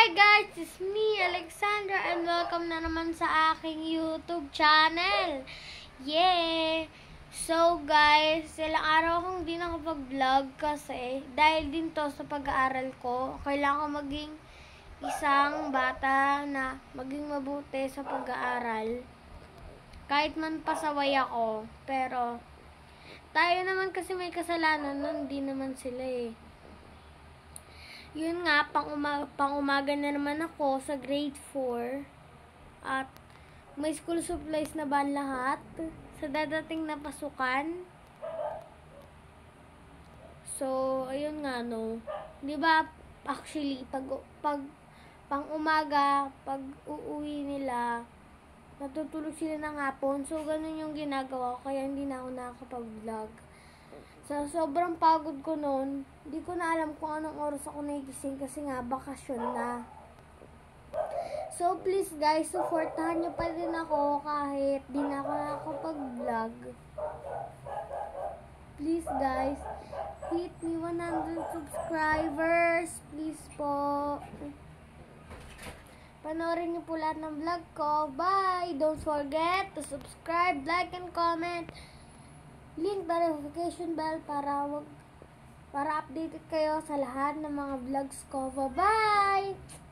Hi guys, it's me, Alexandra, and welcome na naman sa aking YouTube channel. Yeah! So guys, ilang araw akong di nakapag-vlog kasi dahil din to sa pag-aaral ko, kailangan ko maging isang bata na maging mabuti sa pag-aaral. Kahit man pasaway ako, pero tayo naman kasi may kasalanan nun, di naman sila eh. Yun nga, pang-umaga na naman ako sa grade 4. At may school supplies na ba lahat sa dadating na pasukan? So, ayun nga no. 'Di ba actually pag pang-umaga, pag uuwi nila, natutulog sila ng hapon. So, ganun yung ginagawa ko, kaya hindi na ako nakakapag-vlog. So, sobrang pagod ko noon. Hindi ko na alam kung anong oras ako nagising kasi nga bakasyon na. So, please guys, supportahan nyo pa rin ako kahit di na ako nakakapag-vlog. Please guys, hit me 100 subscribers. Please po. Panoorin nyo po lahat ng vlog ko. Bye! Don't forget to subscribe, like, and comment. Link the notification bell para updated kayo sa lahat ng mga vlogs ko. Bye-bye!